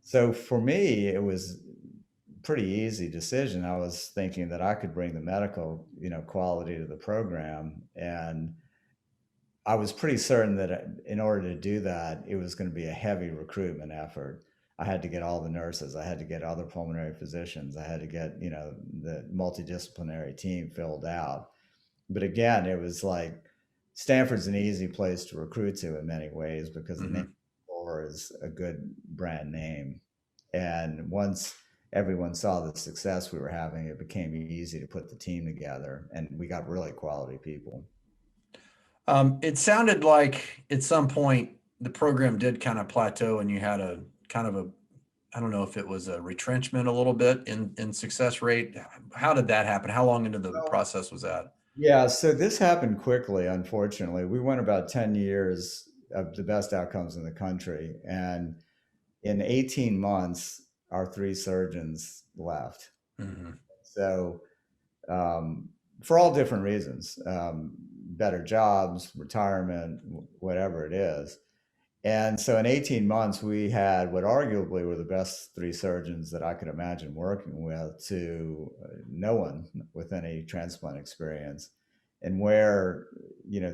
So for me, it was pretty easy decision. I was thinking that I could bring the medical, quality to the program, and I was pretty certain that in order to do that, it was going to be a heavy recruitment effort. I had to get all the nurses, I had to get other pulmonary physicians, I had to get, the multidisciplinary team filled out. But again, it was like Stanford's an easy place to recruit to in many ways because the name Mm-hmm. Or is a good brand name. And once everyone saw the success we were having, it became easy to put the team together, and we got really quality people. It sounded like at some point the program did kind of plateau, and you had a kind of a, I don't know if it was a retrenchment a little bit in success rate. How did that happen? How long into the process was that? Yeah, so this happened quickly, unfortunately. We went about 10 years of the best outcomes in the country. And in 18 months, our three surgeons left. Mm-hmm. So, for all different reasons, better jobs, retirement, whatever it is. And so in 18 months, we had what arguably were the best three surgeons that I could imagine working with to no one with any transplant experience. And where,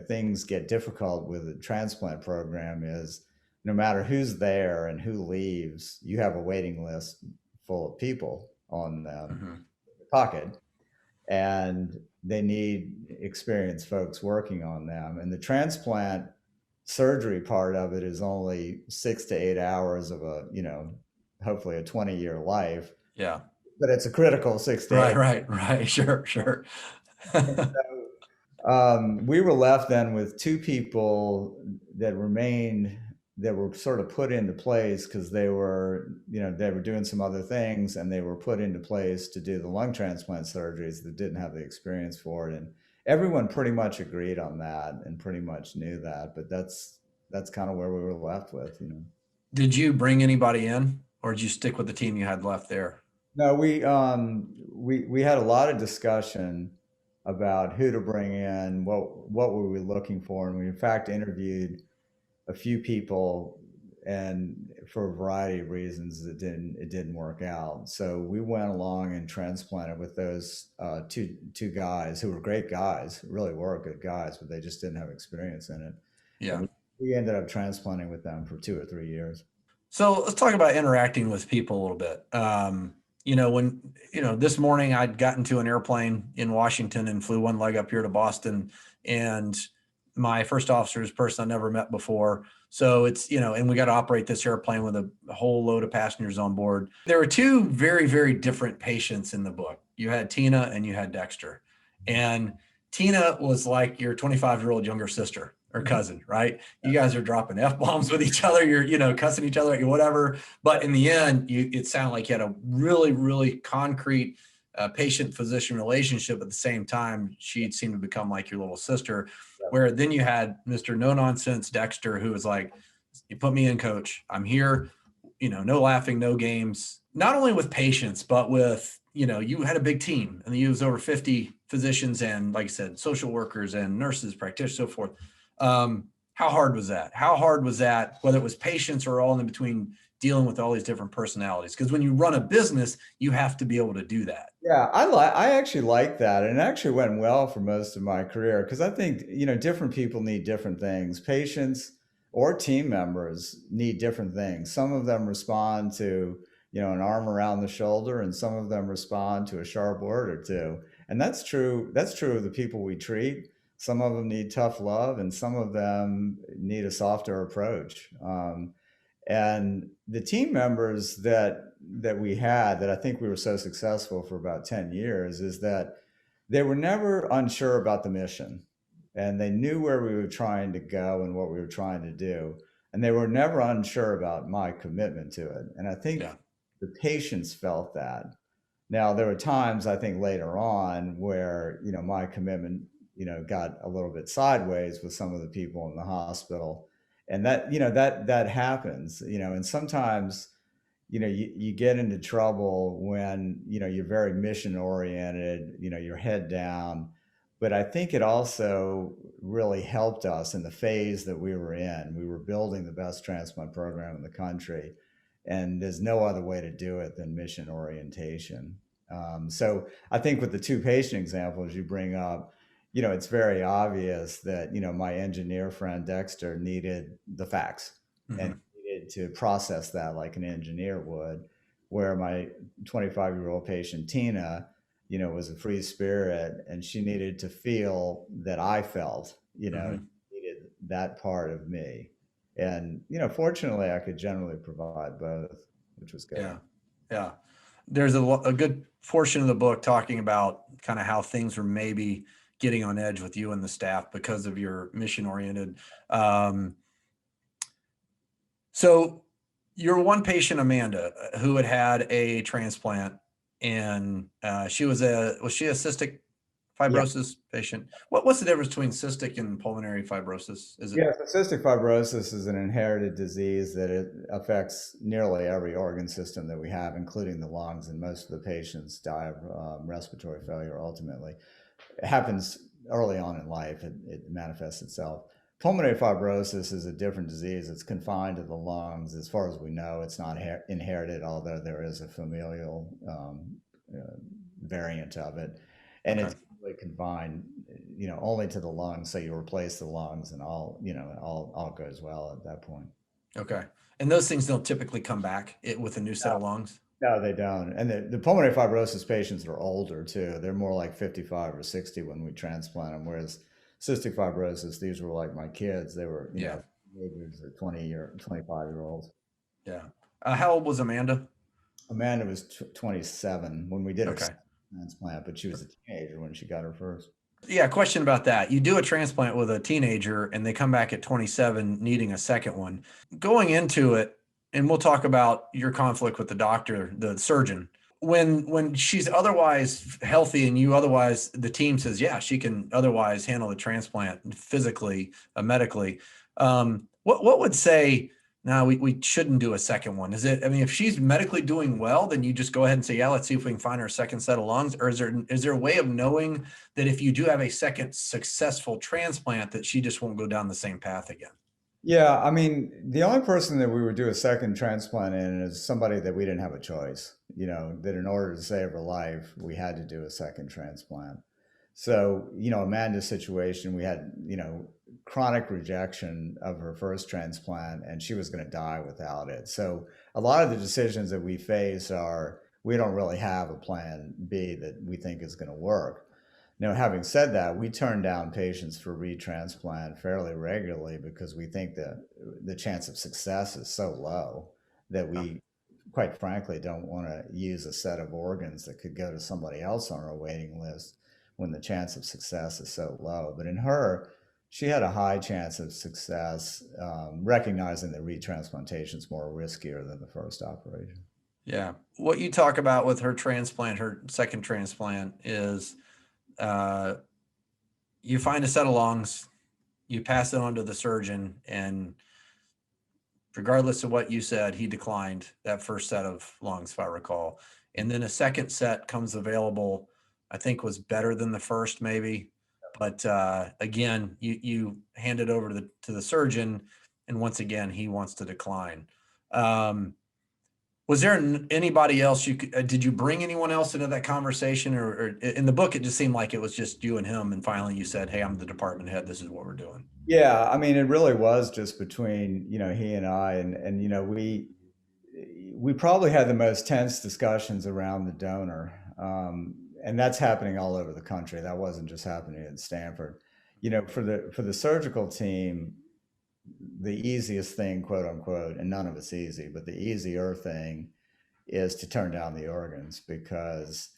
things get difficult with the transplant program is no matter who's there and who leaves, you have a waiting list full of people on Mm-hmm. the pocket, and they need experienced folks working on them. And the transplant surgery part of it is only 6 to 8 hours of hopefully a 20-year life, Yeah. but it's a critical 6 to Right, 8. right. Sure, sure. We were left then with two people that remained, that were sort of put into place because they were doing some other things, and they were put into place to do the lung transplant surgeries that didn't have the experience for it. And everyone pretty much agreed on that and pretty much knew that, but that's kind of where we were left with. Did you bring anybody in, or did you stick with the team you had left there? No, we had a lot of discussion about who to bring in, what were we looking for, and we in fact interviewed a few people, and for a variety of reasons it didn't work out. So we went along and transplanted with those two guys who were great guys, really were good guys, but they just didn't have experience in it. Yeah. And we we ended up transplanting with them for 2 or 3 years. So let's talk about interacting with people a little bit. This morning I'd gotten to an airplane in Washington and flew one leg up here to Boston, and my first officer is a person I never met before. So it's, and we got to operate this airplane with a whole load of passengers on board. There were two very, very different patients in the book. You had Tina and you had Dexter. And Tina was like your 25-year-old younger sister or cousin, right? You guys are dropping F-bombs with each other. You're, cussing each other, whatever. But in the end, it sounded like you had a really, really concrete patient-physician relationship. At the same time, she seemed to become like your little sister, where then you had Mr. No-Nonsense Dexter, who was like, you put me in, coach. I'm here, no laughing, no games, not only with patients, but with, you had a big team, and you was over 50 physicians and, like I said, social workers and nurses, practitioners, so forth. How hard was that? How hard was that, whether it was patients or all in between, dealing with all these different personalities? Because when you run a business, you have to be able to do that. Yeah, I actually like that, and it actually went well for most of my career because I think different people need different things. Patients or team members need different things. Some of them respond to an arm around the shoulder, and some of them respond to a sharp word or two. And that's true. That's true of the people we treat. Some of them need tough love, and some of them need a softer approach. And the team members that we had, that I think we were so successful for about 10 years, is that they were never unsure about the mission, and they knew where we were trying to go and what we were trying to do. And they were never unsure about my commitment to it. And I think the patients felt that. Now, there were times, I think, later on where, my commitment, got a little bit sideways with some of the people in the hospital. And that happens, and sometimes, you get into trouble when, you're very mission oriented, your head down. But I think it also really helped us in the phase that we were in. We were building the best transplant program in the country, and there's no other way to do it than mission orientation. So I think with the two patient examples you bring up, it's very obvious that, my engineer friend Dexter needed the facts and needed to process that like an engineer would, where my 25-year-old patient Tina, was a free spirit, and she needed to feel that I felt, needed that part of me. And, fortunately I could generally provide both, which was good. Yeah. Yeah. There's a good portion of the book talking about kind of how things were maybe getting on edge with you and the staff because of your mission oriented. So your one patient, Amanda, who had a transplant, and she was she a cystic fibrosis patient? What's the difference between cystic and pulmonary fibrosis? Is it? Yeah, so cystic fibrosis is an inherited disease that it affects nearly every organ system that we have, including the lungs, and most of the patients die of respiratory failure ultimately. It happens early on in life. It manifests itself. Pulmonary fibrosis is a different disease. It's confined to the lungs. As far as we know, it's not inherited, although there is a familial variant of it. And it's really confined, only to the lungs. So you replace the lungs and all goes well at that point. Okay. And those things don't typically come back with a new set of lungs? No, they don't. And the pulmonary fibrosis patients are older too. They're more like 55 or 60 when we transplant them, whereas cystic fibrosis, these were like my kids. They were, teenagers or 25-year-olds. Yeah. How old was Amanda? Amanda was 27 when we did a transplant, but she was a teenager when she got her first. Yeah, question about that. You do a transplant with a teenager and they come back at 27 needing a second one. Going into it, and we'll talk about your conflict with the doctor, the surgeon. When she's otherwise healthy and the team says, yeah, she can otherwise handle the transplant physically, medically. What would say, no, we shouldn't do a second one? Is it, if she's medically doing well, then you just go ahead and say, yeah, let's see if we can find her a second set of lungs? Or is there a way of knowing that if you do have a second successful transplant, that she just won't go down the same path again? Yeah, the only person that we would do a second transplant in is somebody that we didn't have a choice, that in order to save her life, we had to do a second transplant. So, Amanda's situation, we had, chronic rejection of her first transplant, and she was going to die without it. So a lot of the decisions that we face are, we don't really have a plan B that we think is going to work. Now, having said that, we turn down patients for retransplant fairly regularly because we think that the chance of success is so low that we, quite frankly, don't want to use a set of organs that could go to somebody else on our waiting list when the chance of success is so low. But in her, she had a high chance of success, recognizing that retransplantation is more riskier than the first operation. Yeah. What you talk about with her transplant, her second transplant, is you find a set of lungs, you pass it on to the surgeon, and regardless of what you said, he declined that first set of lungs, if I recall. And then a second set comes available, I think was better than the first, maybe. But again, you hand it over to the surgeon, and once again, he wants to decline. Was there anybody else you could, did you bring anyone else into that conversation, or in the book, it just seemed like it was just you and him. And finally you said, hey, I'm the department head. This is what we're doing. Yeah. I mean, it really was just between, he and I, and, we probably had the most tense discussions around the donor. And that's happening all over the country. That wasn't just happening at Stanford. For the surgical team, the easiest thing, quote unquote, and none of it's easy, but the easier thing is to turn down the organs because,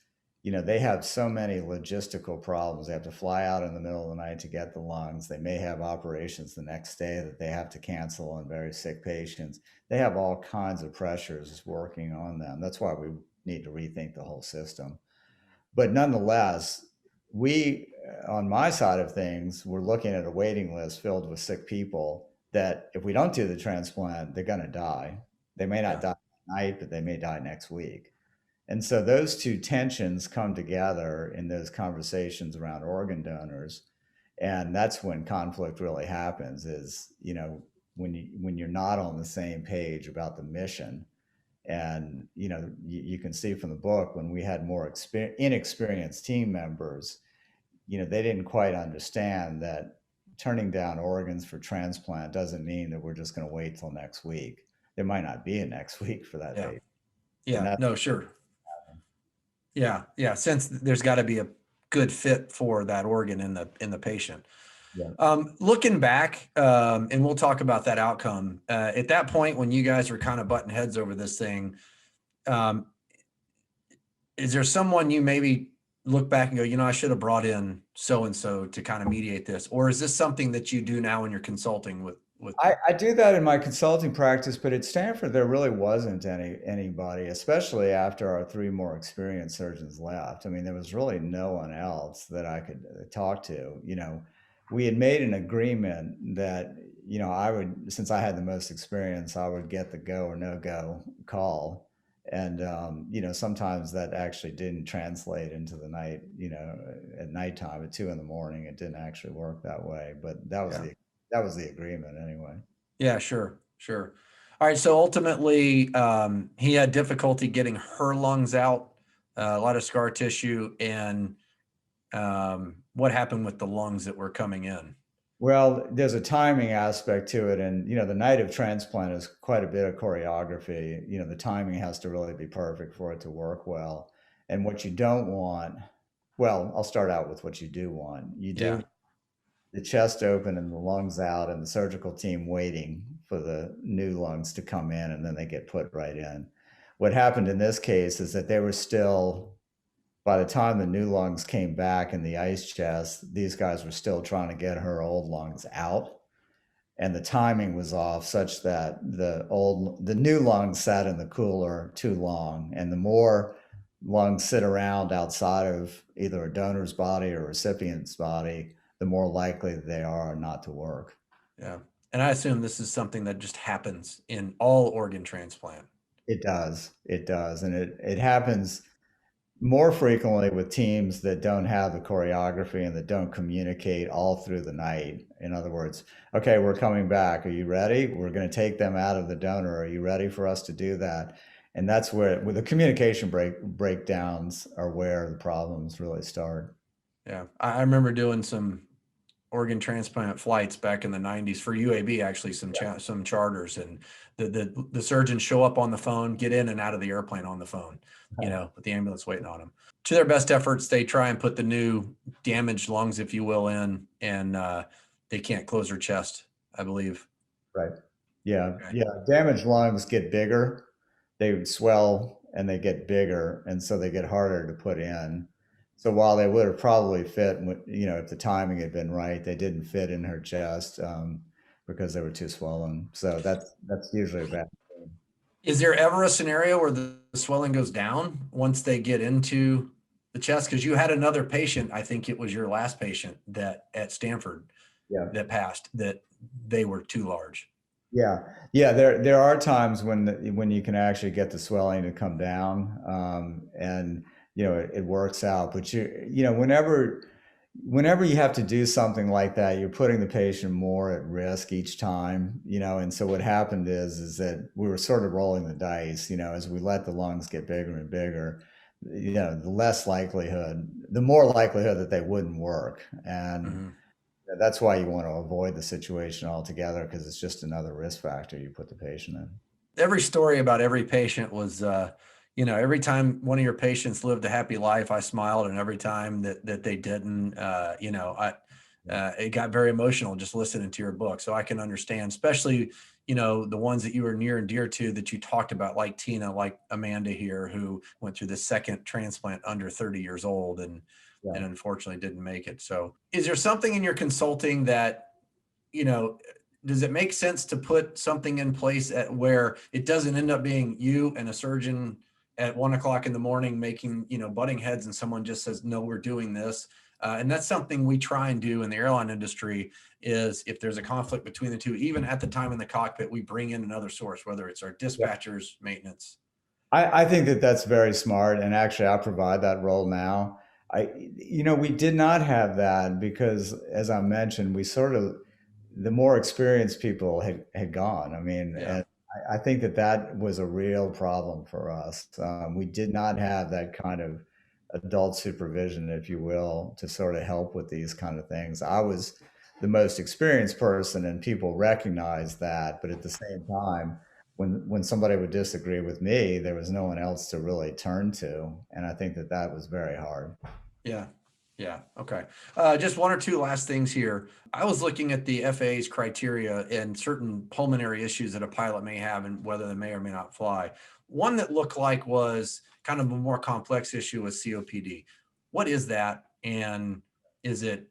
they have so many logistical problems. They have to fly out in the middle of the night to get the lungs. They may have operations the next day that they have to cancel on very sick patients. They have all kinds of pressures working on them. That's why we need to rethink the whole system. But nonetheless, we, on my side of things, we're looking at a waiting list filled with sick people that if we don't do the transplant, they're going to die. They may not die tonight, but they may die next week. And so those two tensions come together in those conversations around organ donors. And that's when conflict really happens is, when you're not on the same page about the mission. And, you can see from the book when we had more inexperienced team members, they didn't quite understand that turning down organs for transplant doesn't mean that we're just going to wait till next week. There might not be a next week for that patient. Yeah, no, sure. Yeah. Since there's got to be a good fit for that organ in the patient. Yeah. Looking back, and we'll talk about that outcome. At that point, when you guys were kind of butting heads over this thing, is there someone you maybe look back and go, I should have brought in so-and-so to kind of mediate this? Or is this something that you do now when you're consulting with? I do that in my consulting practice, but at Stanford, there really wasn't anybody, especially after our three more experienced surgeons left. I mean, there was really no one else that I could talk to. We had made an agreement that, I would, since I had the most experience, I would get the go or no go call. And, sometimes that actually didn't translate into the night, at nighttime at 2 a.m. It didn't actually work that way, but that was the agreement anyway. Yeah, sure. All right. So ultimately, he had difficulty getting her lungs out, a lot of scar tissue. And what happened with the lungs that were coming in? Well, there's a timing aspect to it. And, the night of transplant is quite a bit of choreography. The timing has to really be perfect for it to work well. And what you don't want, well, I'll start out with what you do want. You do the chest open and the lungs out and the surgical team waiting for the new lungs to come in, and then they get put right in. What happened in this case is that they were still, by the time the new lungs came back in the ice chest, these guys were still trying to get her old lungs out. And the timing was off such that the new lungs sat in the cooler too long. And the more lungs sit around outside of either a donor's body or a recipient's body, the more likely they are not to work. Yeah. And I assume this is something that just happens in all organ transplant. It does. And it happens more frequently with teams that don't have the choreography and that don't communicate all through the night. In other words, okay, we're coming back. Are you ready? We're going to take them out of the donor. Are you ready for us to do that? And that's where the communication breakdowns are where the problems really start. Yeah. I remember doing some organ transplant flights back in the 90s for UAB, actually some charters, and the surgeons show up on the phone, get in and out of the airplane on the phone, with the ambulance waiting on them. To their best efforts, they try and put the new damaged lungs, if you will, in, and they can't close their chest, I believe. Right. Yeah. Okay. Yeah. Damaged lungs get bigger. They would swell and they get bigger. And so they get harder to put in. So while they would have probably fit, if the timing had been right, they didn't fit in her chest because they were too swollen. So that's usually a bad thing. Is there ever a scenario where the swelling goes down once they get into the chest? Because you had another patient, I think it was your last patient that at Stanford Yeah. that passed, that they were too large. Yeah, yeah. There are times when you can actually get the swelling to come down, and it works out. But whenever you have to do something like that, you're putting the patient more at risk each time. And so what happened is that we were sort of rolling the dice. As we let the lungs get bigger and bigger, the more likelihood that they wouldn't work, and Mm-hmm. that's why you want to avoid the situation altogether, because it's just another risk factor you put the patient in. Every story about every patient was, every time one of your patients lived a happy life, I smiled, and every time that they didn't, it got very emotional just listening to your book. So I can understand, especially, the ones that you were near and dear to that you talked about, like Tina, like Amanda here, who went through the second transplant under 30 years old and unfortunately didn't make it. So is there something in your consulting that, does it make sense to put something in place at where it doesn't end up being you and a surgeon at 1 o'clock in the morning making, butting heads, and someone just says, no, we're doing this. And that's something we try and do in the airline industry, is if there's a conflict between the two, even at the time in the cockpit, we bring in another source, whether it's our dispatchers, maintenance. I think that that's very smart, and actually, I provide that role now. We did not have that because, as I mentioned, the more experienced people had gone. I mean, Yeah. and I think that was a real problem for us. We did not have that kind of adult supervision, if you will, to sort of help with these kind of things. I was the most experienced person, and people recognized that. But at the same time, when somebody would disagree with me, there was no one else to really turn to, and I think that was very hard. Yeah. Yeah. Okay. Just one or two last things here. I was looking at the FAA's criteria and certain pulmonary issues that a pilot may have and whether they may or may not fly. One that looked like was kind of a more complex issue was COPD. What is that? And is it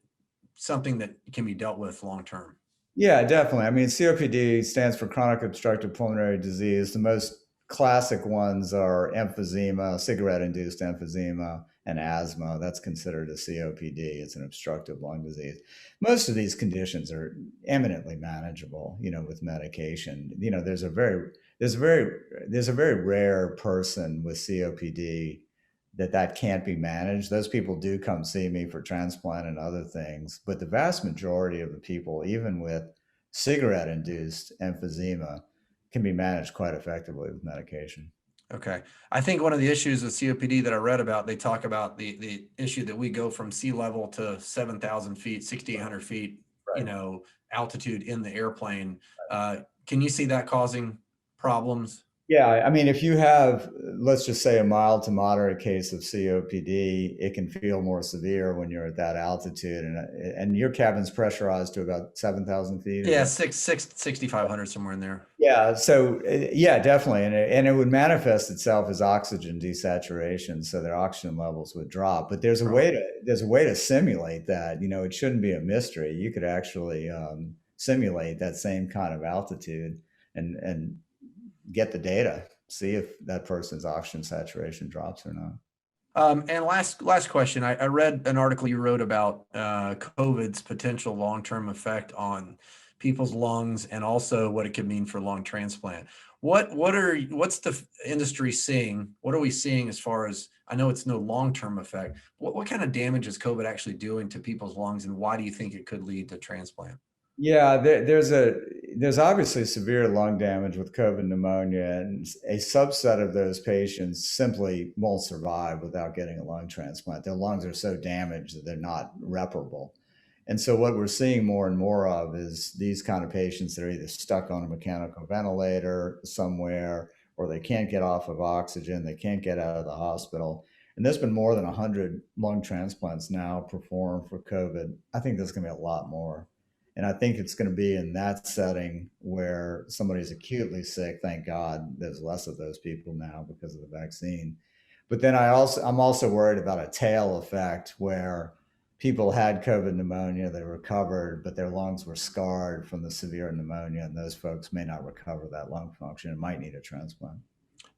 something that can be dealt with long term? Yeah, definitely. I mean, COPD stands for chronic obstructive pulmonary disease. The most classic ones are emphysema, cigarette-induced emphysema, and asthma. That's considered a COPD. It's an obstructive lung disease. Most of these conditions are eminently manageable, with medication. There's a very rare person with COPD that can't be managed. Those people do come see me for transplant and other things, but the vast majority of the people, even with cigarette induced emphysema, can be managed quite effectively with medication. Okay. I think one of the issues with COPD that I read about, they talk about the issue that we go from sea level to 7,000 feet, 6,800 feet, Right. altitude in the airplane. Can you see that causing problems? Yeah, I mean, if you have, let's just say, a mild to moderate case of COPD, it can feel more severe when you're at that altitude, and your cabin's pressurized to about 7,000 feet. Yeah, 6,500 somewhere in there. Yeah, so yeah, definitely, and it would manifest itself as oxygen desaturation, so their oxygen levels would drop. But there's a way to simulate that. It shouldn't be a mystery. You could actually simulate that same kind of altitude and get the data, see if that person's oxygen saturation drops or not. And last question, I read an article you wrote about COVID's potential long-term effect on people's lungs and also what it could mean for lung transplant. What's the industry seeing? What are we seeing as far as, I know it's no long-term effect. What kind of damage is COVID actually doing to people's lungs, and why do you think it could lead to transplant? Yeah, there's obviously severe lung damage with COVID pneumonia, and a subset of those patients simply won't survive without getting a lung transplant. Their lungs are so damaged that they're not reparable. And so what we're seeing more and more of is these kind of patients that are either stuck on a mechanical ventilator somewhere, or they can't get off of oxygen, they can't get out of the hospital. And there's been more than 100 lung transplants now performed for COVID. I think there's going to be a lot more. And I think it's going to be in that setting where somebody's acutely sick. Thank God there's less of those people now because of the vaccine. But then I'm also worried about a tail effect where people had COVID pneumonia, they recovered, but their lungs were scarred from the severe pneumonia, and those folks may not recover that lung function and might need a transplant.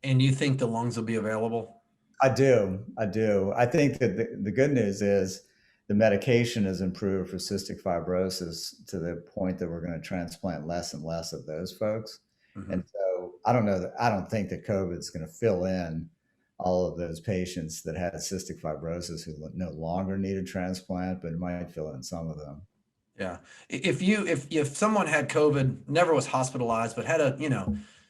And you think the lungs will be available? I do. I think that the good news is the medication has improved for cystic fibrosis to the point that we're going to transplant less and less of those folks. Mm-hmm. And so I don't think that COVID is going to fill in all of those patients that had cystic fibrosis who no longer need a transplant, but it might fill in some of them. Yeah. If someone had COVID, never was hospitalized, but had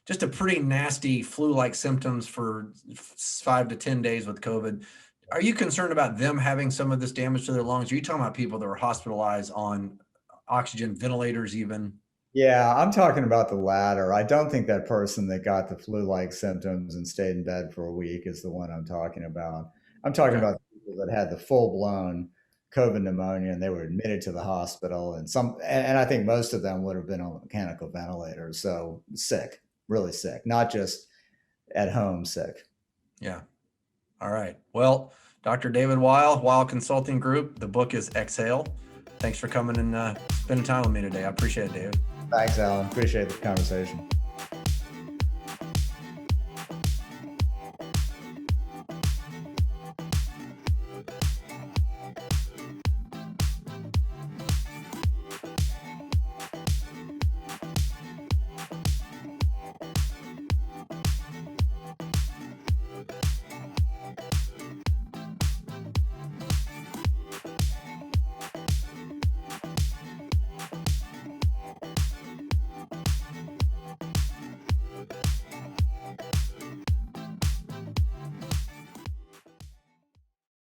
just a pretty nasty flu-like symptoms for 5 to 10 days with COVID, are you concerned about them having some of this damage to their lungs? Are you talking about people that were hospitalized on oxygen ventilators even? Yeah, I'm talking about the latter. I don't think that person that got the flu-like symptoms and stayed in bed for a week is the one I'm talking about. I'm talking about people that had the full-blown COVID pneumonia and they were admitted to the hospital, and I think most of them would have been on mechanical ventilators. So sick, really sick, not just at home sick. Yeah. All right. Well, Dr. David Weill, Weill Consulting Group, the book is Exhale. Thanks for coming and spending time with me today. I appreciate it, David. Thanks, Alan. Appreciate the conversation.